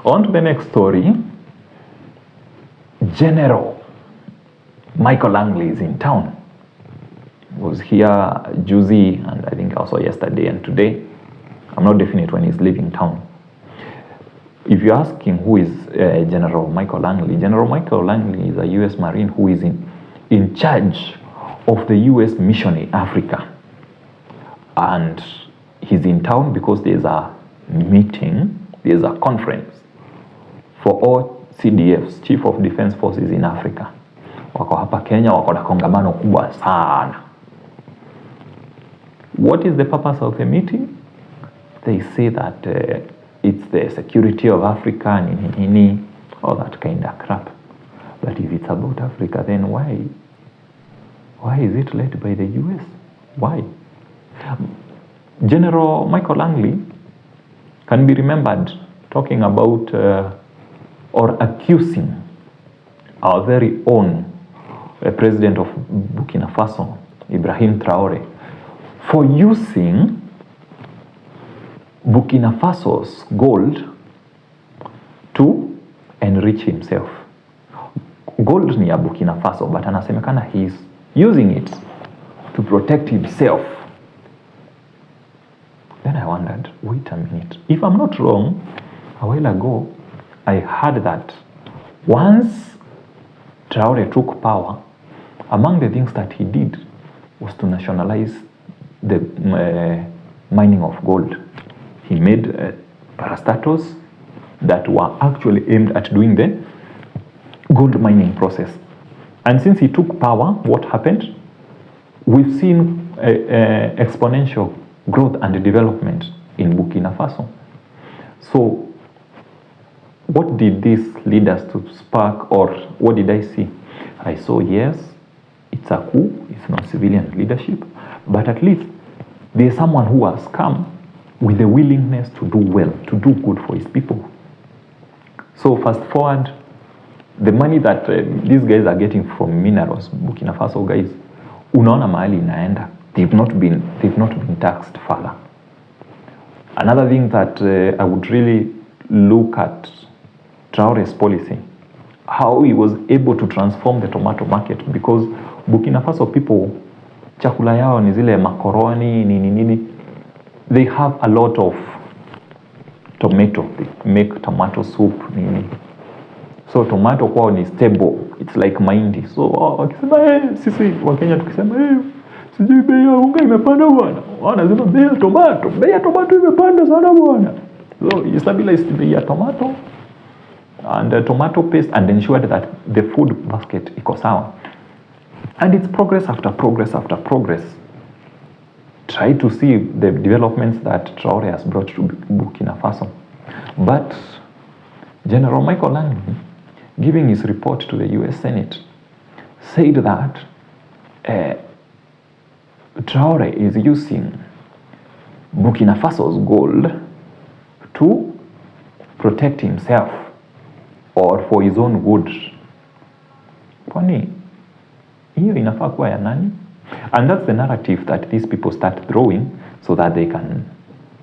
On to the next story. General Michael Langley is in town. Was here Juicy and I think also yesterday and today. I'm not definite when he's leaving town. If you're asking who is General Michael Langley, General Michael Langley is a U.S. Marine who is in charge of the U.S. mission in Africa. And he's in town because there's a meeting, there's a conference for all CDFs, Chief of Defense Forces in Africa. Wako hapa Kenya, wako na kongamano kubwa sana. What is the purpose of the meeting? They say that it's the security of Africa, all that kind of crap. But if it's about Africa, then why is it led by the US? Why? General Michael Langley can be remembered talking about or accusing our very own president of Burkina Faso, Ibrahim Traore, for using Burkina Faso's gold to enrich himself. Gold ni ya Burkina Faso, but anasemekana he's using it to protect himself. Then I wondered, wait a minute. If I'm not wrong, a while ago, I heard that once Traore took power, among the things that he did was to nationalize the mining of gold. He made parastatals that were actually aimed at doing the gold mining process. And since he took power, what happened? We've seen exponential growth and development in Burkina Faso. So what did this lead us to spark, or what did I see? I saw, yes, it's a coup, it's not civilian leadership, but at least there's someone who has come with the willingness to do well, to do good for his people. So fast forward, the money that these guys are getting from minerals, Burkina Faso guys, unaona mahali inaenda. They've not been taxed further. Another thing that I would really look at Traore's policy, how he was able to transform the tomato market, because Burkina Faso people, chakula yao ni zile makoroni, nini. They have a lot of tomato. They make tomato soup, nini. So tomato kwao ni stable. It's like mahindi. So wakisema sisi wa Kenya tukisema sijui bei ya unga imepanda bwana. Wanasema bei ya tomato imepanda sana bwana. So he stabilized bei ya tomato and the tomato paste and ensured that the food basket iko sawa. And it's progress after progress after progress. Try to see the developments that Traore has brought to Burkina Faso. But General Michael Langley, giving his report to the US Senate, said that Traore is using Burkina Faso's gold to protect himself or for his own good. Kwani hiyo inafaa kuwa ya nani? And that's the narrative that these people start throwing so that they can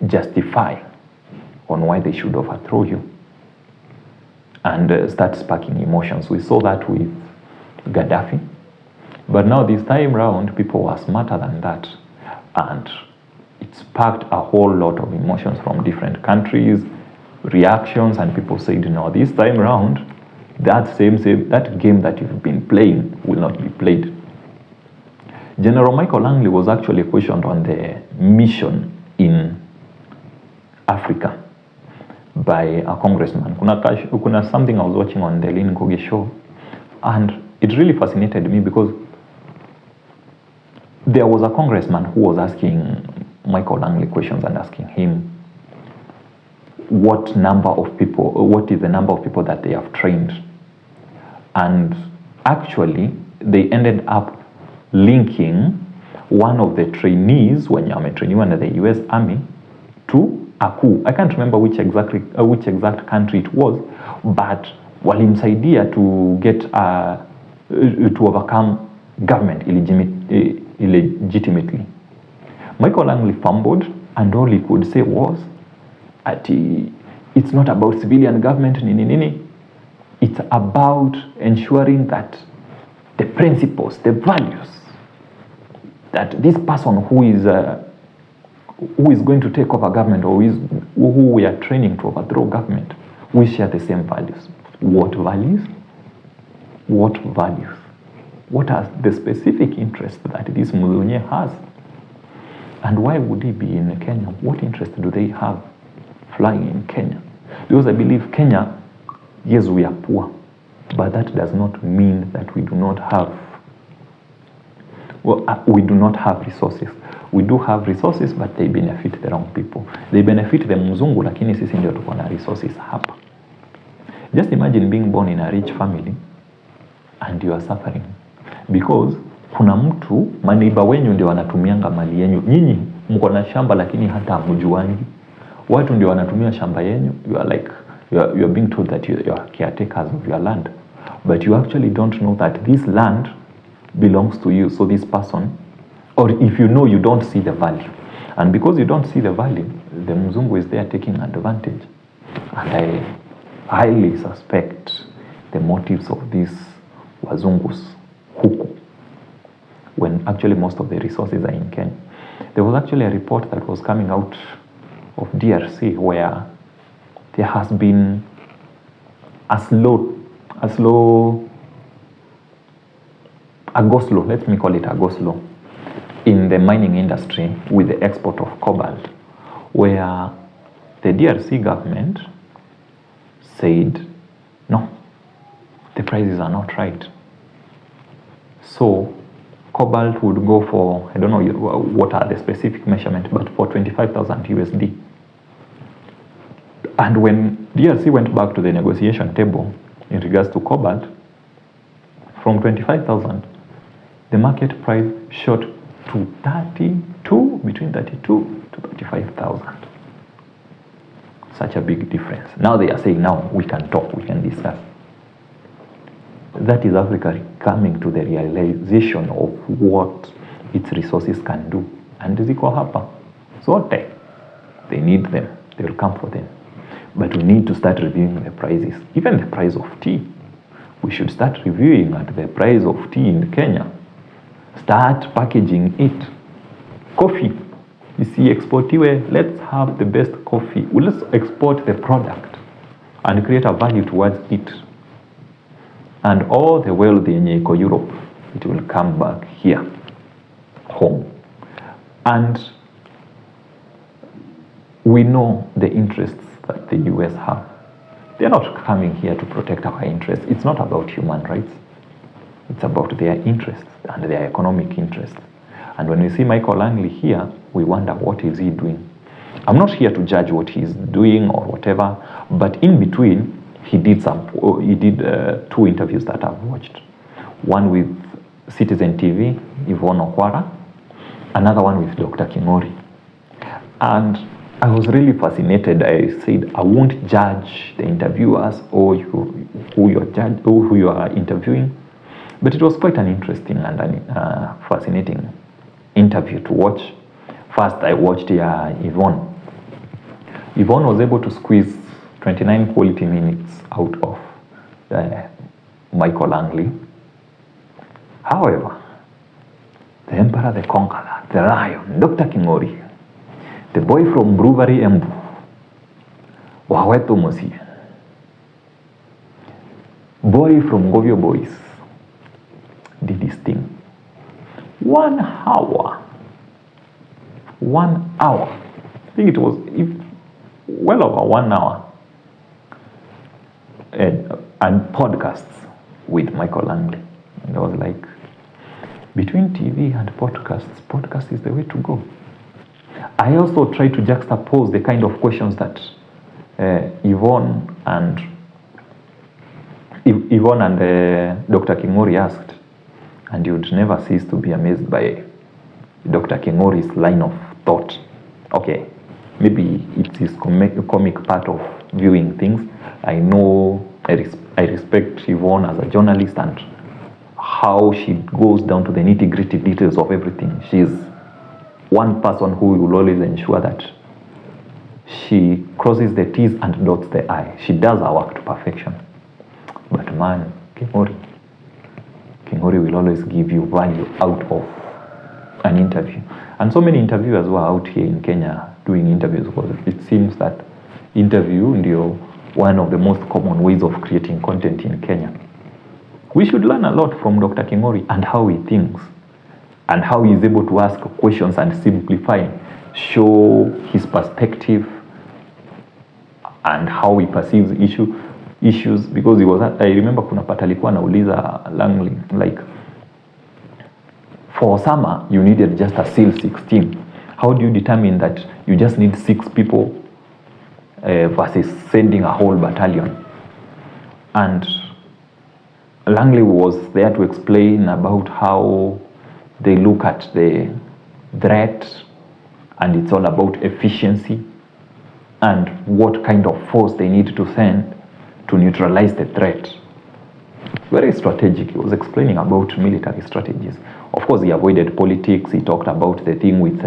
justify on why they should overthrow you and start sparking emotions. We saw that with Gaddafi. But now this time round, people were smarter than that. And it sparked a whole lot of emotions from different countries, reactions, and people said, no, this time round, that game that you've been playing will not be played. General Michael Langley was actually questioned on the mission in Africa by a congressman. Kuna something I was watching on the Kingori show, and it really fascinated me because there was a congressman who was asking Michael Langley questions and asking him what is the number of people that they have trained. And actually, they ended up linking one of the trainees when I'm a trainee under the US Army to a coup. I can't remember which exact country it was, but walimsaidia to get to overcome government illegitimately. Michael Langley fumbled, and all he could say was, It's not about civilian government, nini. It's about ensuring that the principles, the values, that this person who is going to take over government, or who we are training to overthrow government, we share the same values. What values? What values? What are the specific interests that this Mulunye has? And why would he be in Kenya? What interest do they have flying in Kenya? Because I believe Kenya, yes, we are poor, but that does not mean that we do not have resources. We do have resources, but they benefit the wrong people. They benefit the mzungu, lakini sisi ndio tuko na resources hapa. Just imagine being born in a rich family and you are suffering because kuna mtu maneiba wenyu ndio wanatumianga mali yenyu. Nyinyi mko na shamba lakini hata hamjuangi. Watu ndio wanatumia shamba yenyu. You are being told that you are caretakers of your land, but you actually don't know that this land belongs to you. So this person, or if you know, you don't see the value, and because you don't see the value, the mzungu is there taking advantage. And I highly suspect the motives of these wazungus huku, when actually most of the resources are in Kenya. There was actually a report that was coming out of DRC where there has been a go slow, let me call it a go slow, in the mining industry with the export of cobalt, where the DRC government said, no, the prices are not right. So cobalt would go for, I don't know what are the specific measurements, but for 25,000 USD. And when DRC went back to the negotiation table in regards to cobalt, from 25,000, the market price shot to between 32 to 35,000. Such a big difference. Now they are saying, now we can talk, we can discuss. That is Africa coming to the realization of what its resources can do. And ziko hapa. So they need them. They will come for them. But we need to start reviewing the prices. Even the price of tea. We should start reviewing at the price of tea in Kenya. Start packaging it. Coffee. You see, exportiwe, let's have the best coffee. Let's export the product and create a value towards it. And all the wealth in Europe, it will come back here, home. And we know the interests that the US have. They're not coming here to protect our interests. It's not about human rights. It's about their interests and their economic interests. And when we see Michael Langley here, we wonder, what is he doing? I'm not here to judge what he's doing or whatever, but in between, he did 2 interviews that I've watched. One with Citizen TV, Yvonne Okwara, another one with Dr. Kingori. And I was really fascinated. I said, I won't judge the interviewers or who you are interviewing, but it was quite an interesting and fascinating interview to watch. First, I watched Yvonne. Yvonne was able to squeeze 29 quality minutes out of Michael Langley. However, the Emperor, the Conqueror, the Lion, Dr. Kingori, the boy from Brewery Embu, Waweto Mosi, boy from Govio Boys, did this thing. 1 hour. 1 hour. I think it was well over 1 hour. And podcasts with Michael Langley. And I was like, between TV and podcasts, podcast is the way to go. I also try to juxtapose the kind of questions that Yvonne and Dr. Kingori asked, and you would never cease to be amazed by Dr. Kingori's line of thought. Okay, maybe it's his comic part of viewing things. I know I respect Yvonne as a journalist and how she goes down to the nitty-gritty details of everything. She's one person who will always ensure that she crosses the T's and dots the I. She does her work to perfection. But man, Kingori will always give you value out of an interview. And so many interviewers were out here in Kenya doing interviews, because it seems that interview is one of the most common ways of creating content in Kenya. We should learn a lot from Dr. Kingori and how he thinks and how he is able to ask questions and simplify, show his perspective and how he perceives issues, because I remember kuna pata alikuwa anauliza Langley, like, for summer you needed just a SEAL 16. How do you determine that you just need 6 people versus sending a whole battalion? And Langley was there to explain about how they look at the threat, and it's all about efficiency and what kind of force they need to send to neutralize the threat. Very strategic. He was explaining about military strategies. Of course, he avoided politics. He talked about the thing with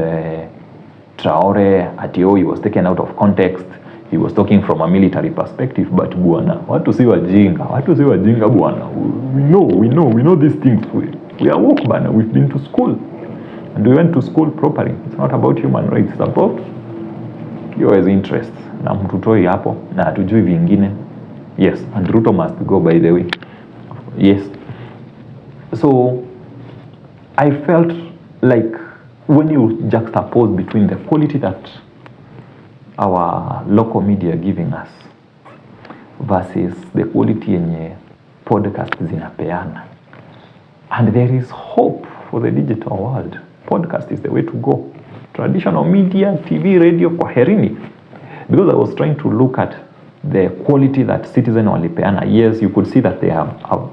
Traore. Atio, he was taken out of context. He was talking from a military perspective, but buana, watu si wajinga buana. We know these things. We are woke bana. We've been to school. And we went to school properly. It's not about human rights. It's about your interests. Na mtutoi hapo, na hatujui vingine. Yes, and Ruto must go, by the way. Yes. So, I felt like when you juxtapose between the quality that our local media are giving us versus the quality yenye podcast zinapeana, and there is hope for the digital world. Podcast is the way to go. Traditional media, TV, radio, kwaherini. Because I was trying to look at the quality that Citizen walipeana. Yes, you could see that they have a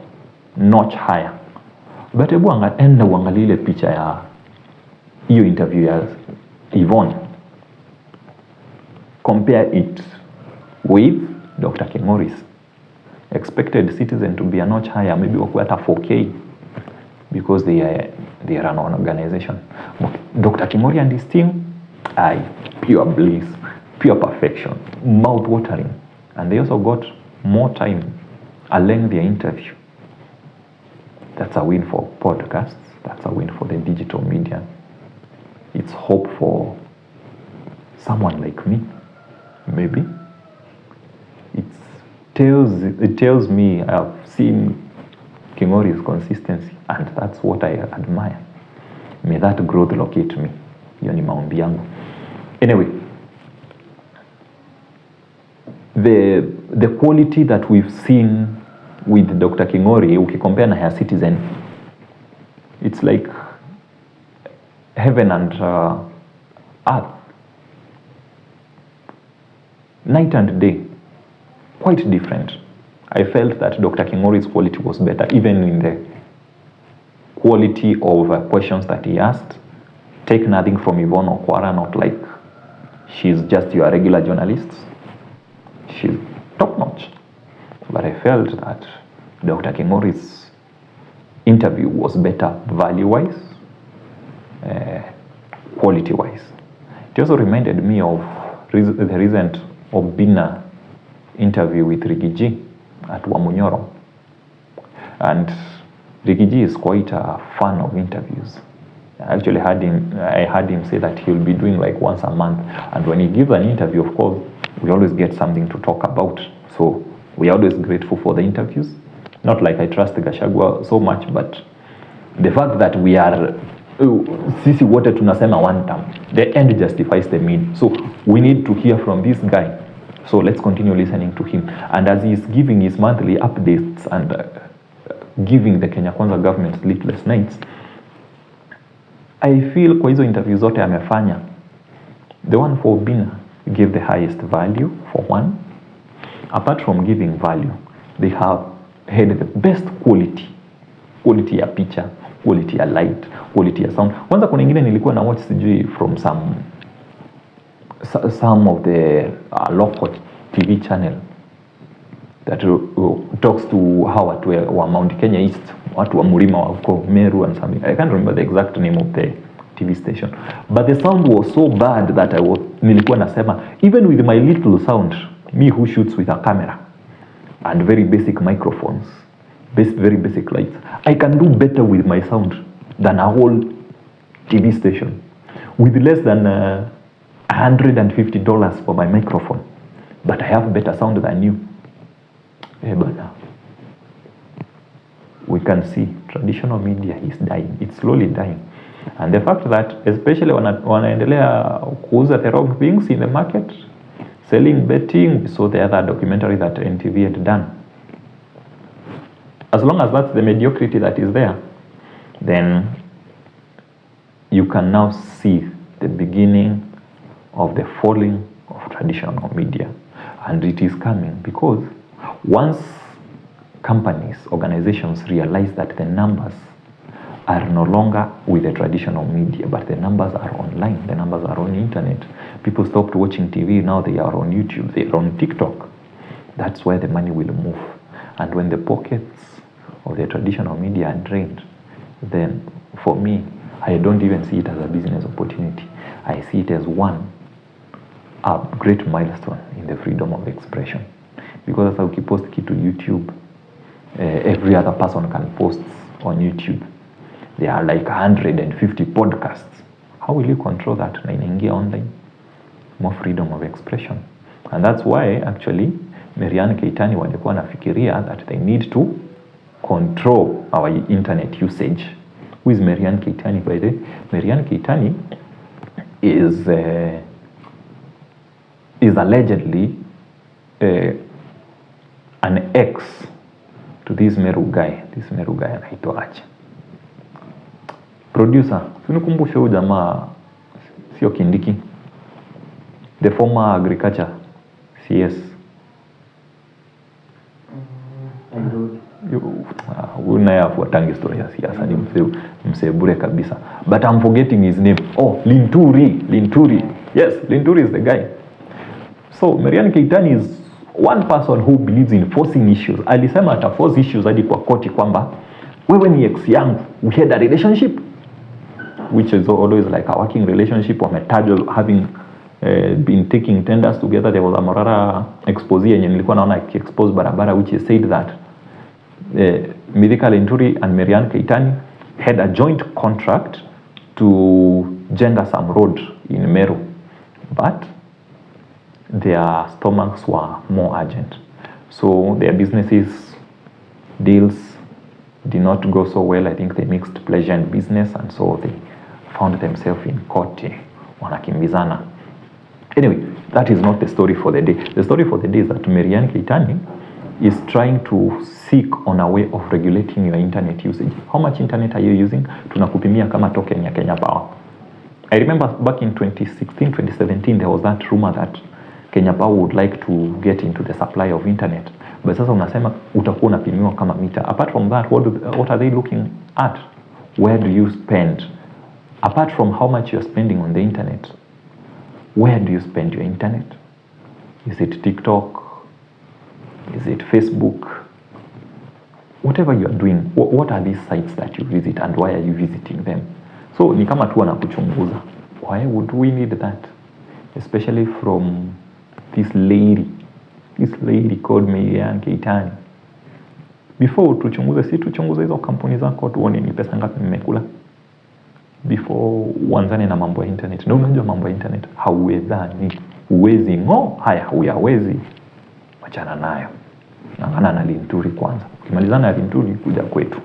notch higher. But ebu enda uangalie ile picha ya hiyo interview ya Yvonne. Compare it with Dr. Kingori's. Expected Citizen to be a notch higher, maybe wakuwa hata 4K, because they are an organization. Dr. Kingori and his team, pure bliss, pure perfection, mouth-watering. And they also got more time, a lengthier interview. That's a win for podcasts. That's a win for the digital media. It's hope for someone like me, maybe. It tells me I've seen Kingori's consistency, and that's what I admire. May that growth locate me. Hiyo ni maombi yangu. Anyway, the quality that we've seen with Dr. Kingori, ukicompare na her Citizen, it's like heaven and earth, night and day, quite different. I felt that Dr. Kingori's quality was better, even in the quality of questions that he asked. Take nothing from Yvonne Okwara, not like she's just your regular journalist. She's top-notch. But I felt that Dr. Kingori's interview was better value-wise, quality-wise. It also reminded me of the recent Obina interview with Ricky G at Wamunyoro. And Ricky G is quite a fan of interviews. I actually heard him say that he'll be doing like once a month. And when he gives an interview, of course, we always get something to talk about. So we are always grateful for the interviews. Not like I trust Gachagua so much, but the fact that we are sisi wote tunasema one term, the end justifies the mean. So we need to hear from this guy. So let's continue listening to him. And as he's giving his monthly updates and giving the Kenya Kwanza government sleepless nights, I feel kwa hizo interviews zote amefanya, the one for Obina gave the highest value, for one. Apart from giving value, they have had the best quality ya picha, quality ya light, quality ya sound. Kwanza kuna ingine nilikuwa na watch sijui from some of the local TV channel that talks to how watu wa Mount Kenya East, watu wa Mlima wa huko Meru and something. I can't remember the exact name of the TV station. But the sound was so bad that nilikuwa nasema, even with my little sound, me who shoots with a camera and very basic microphones, very basic lights, I can do better with my sound than a whole TV station with less than $150 for my microphone. But I have better sound than you. We can see traditional media is dying. It's slowly dying. And the fact that especially wanaendelea kuuza the wrong things in the market, selling betting, so the other documentary that NTV had done. As long as that's the mediocrity that is there, then you can now see the beginning of the falling of traditional media. And it is coming because once companies, organizations realize that the numbers are no longer with the traditional media, but the numbers are online, the numbers are on internet. People stopped watching TV, now they are on YouTube, they are on TikTok. That's where the money will move. And when the pockets of the traditional media are drained, then for me, I don't even see it as a business opportunity. I see it as a great milestone in the freedom of expression. Because as I post kitu YouTube, every other person can post on YouTube. There are like 150 podcasts. How will you control that? Na inaingia online. More freedom of expression. And that's why actually Marianne Keitany walikuwa nafikiria that they need to control our internet usage. Who is Marianne Keitany, by the way? Marianne Keitany is allegedly an ex to this Meru guy. This Meru guy anaitwa aje. Producer, sinikumbushe huyu jamaa sio Kindiki. The former agriculture CS. Unayafuatangi story ya siasa ni msebure kabisa. But I'm forgetting his name. Oh, Linturi. Yes, Linturi is the guy. So Marianne Keitany is one person who believes in forcing issues. Alisema ata force issues hadi kwa koti kwamba wewe ni ex yangu, we had a relationship, which is always like a working relationship. Wametajwa having been taking tenders together. There was a Morara expose yenye nilikuwa naona expose barabara, which is said that Mithika Linturi and Marianne Keitany had a joint contract to jenga some road in Meru, but their stomachs were more urgent. So their businesses deals did not go so well. I think they mixed pleasure and business, and so they found themselves in court wanakimbizana. Anyway, that is not the story for the day. The story for the day is that Marianne Keitany is trying to seek on a way of regulating your internet usage. How much internet are you using? Tunakupimia kama token ya Kenya Power. I remember back in 2016, 2017, there was that rumor that Kenya Power would like to get into the supply of internet. But sasa unasema utakuwa unapimiwa kama meter. Apart from that, what are they looking at? Where do you spend? Apart from how much you're spending on the internet, where do you spend your internet? Is it TikTok? Is it Facebook? Whatever you are doing, what are these sites that you visit and why are you visiting them? So ni kama tu wanakuchunguza. Why would we need that? Especially from this lady called Marianne Keitany. Before tuchunguze hizo kampuni zako tuone ni pesa ngapi mmekula. Before uanzane na mambo ya internet. Na unajua mambo ya internet hauwezani. Uwezi huyawezi. Wachana nayo. Ngana na Linturi kwanza. Ukimalizana na Linturi kuja kwetu.